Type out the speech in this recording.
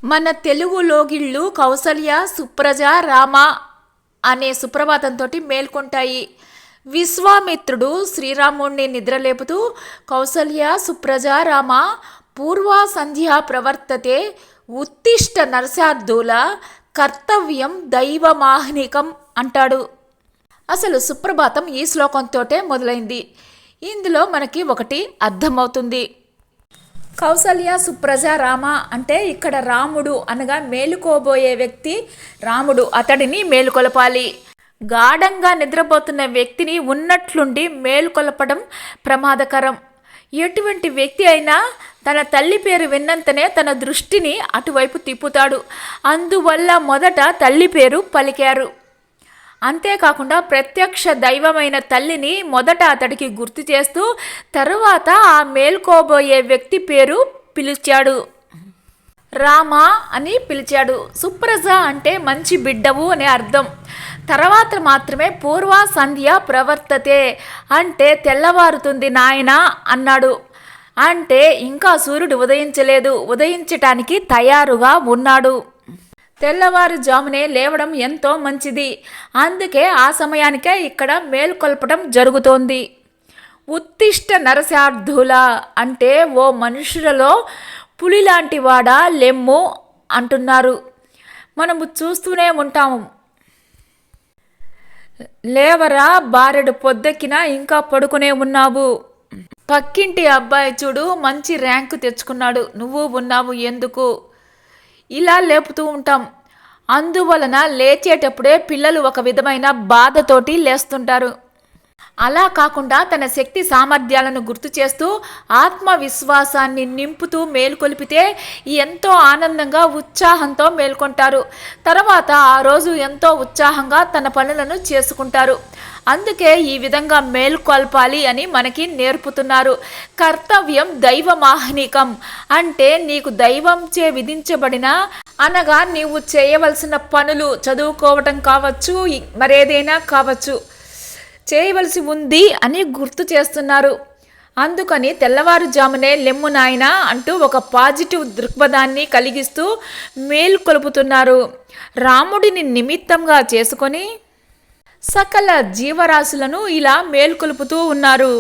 మన తెలుగు లోగిళ్ళు కౌసల్య, సుప్రజ, రామ అనే సుప్రభాతంతో మేల్కొంటాయి. విశ్వామిత్రుడు శ్రీరాముణ్ణి నిద్రలేపుతూ కౌసల్య, సుప్రజ, రామ పూర్వా సంధ్యా ప్రవర్తతే ఉత్తిష్ట నరశార్దూల కర్తవ్యం దైవమాహ్నికం అంటాడు. అసలు సుప్రభాతం ఈ శ్లోకంతోటే మొదలైంది. ఇందులో మనకి ఒకటి అర్థమవుతుంది. కౌసల్య, సుప్రజ, రామ అంటే ఇక్కడ రాముడు అనగా మేలుకోబోయే వ్యక్తి రాముడు, అతడిని మేలుకొలపాలి. గాఢంగా నిద్రపోతున్న వ్యక్తిని ఉన్నట్లుండి మేలుకొలపడం ప్రమాదకరం. ఎటువంటి వ్యక్తి అయినా తన తల్లి పేరు విన్నంతనే తన దృష్టిని అటువైపు తిప్పుతాడు. అందువల్ల మొదట తల్లి పేరు పలికారు. అంతేకాకుండా ప్రత్యక్ష దైవమైన తల్లిని మొదట అతడికి గుర్తు చేస్తూ తరువాత ఆ మేల్కోబోయే వ్యక్తి పేరు పిలిచాడు. రామ అని పిలిచాడు. సుప్రజ అంటే మంచి బిడ్డవు అనే అర్థం. తర్వాత మాత్రమే పూర్వ సంధ్య ప్రవర్తతే అంటే తెల్లవారుతుంది నాయనా అన్నాడు. అంటే ఇంకా సూర్యుడు ఉదయించలేదు, ఉదయించటానికి తయారుగా ఉన్నాడు. తెల్లవారుజామునే లేవడం ఎంతో మంచిది. అందుకే ఆ సమయానికే ఇక్కడ మేల్కొల్పడం జరుగుతోంది. ఉత్తిష్ట నరశార్ధుల అంటే ఓ మనుషులలో పులిలాంటి వాడా లెమ్ము అంటున్నారు. మనము చూస్తూనే ఉంటాము. లేవరా బారెడు పొద్దెక్కినా ఇంకా పడుకునే ఉన్నావు. పక్కింటి అబ్బాయి చూడు మంచి ర్యాంకు తెచ్చుకున్నాడు, నువ్వు ఉన్నావు ఎందుకు? ఇలా లేపుతూ ఉంటాం. అందువలన లేచేటప్పుడే పిల్లలు ఒక విధమైన బాధతోటి లేస్తుంటారు. అలా కాకుండా తన శక్తి సామర్థ్యాలను గుర్తు చేస్తూ ఆత్మవిశ్వాసాన్ని నింపుతూ మేల్కొలిపితే ఎంతో ఆనందంగా ఉత్సాహంతో మేల్కొంటారు. తర్వాత ఆ రోజు ఎంతో ఉత్సాహంగా తన పనులను చేసుకుంటారు. అందుకే ఈ విధంగా మేల్కొల్పాలి అని మనకి నేర్పుతున్నారు. కర్తవ్యం దైవమాహ్నికం అంటే నీకు దైవంచే విధించబడిన అనగా నీవు చేయవలసిన పనులు, చదువుకోవటం కావచ్చు, మరేదైనా కావచ్చు, చేయవలసి ఉంది అని గుర్తు చేస్తున్నారు. అందుకని తెల్లవారుజామునే లెమ్ము నాయనా అంటూ ఒక పాజిటివ్ దృక్పథాన్ని కలిగిస్తూ మేల్కొలుపుతున్నారు. రాముడిని నిమిత్తంగా చేసుకొని సకల జీవరాశులను ఇలా మేల్కొలుపుతూ ఉన్నారు.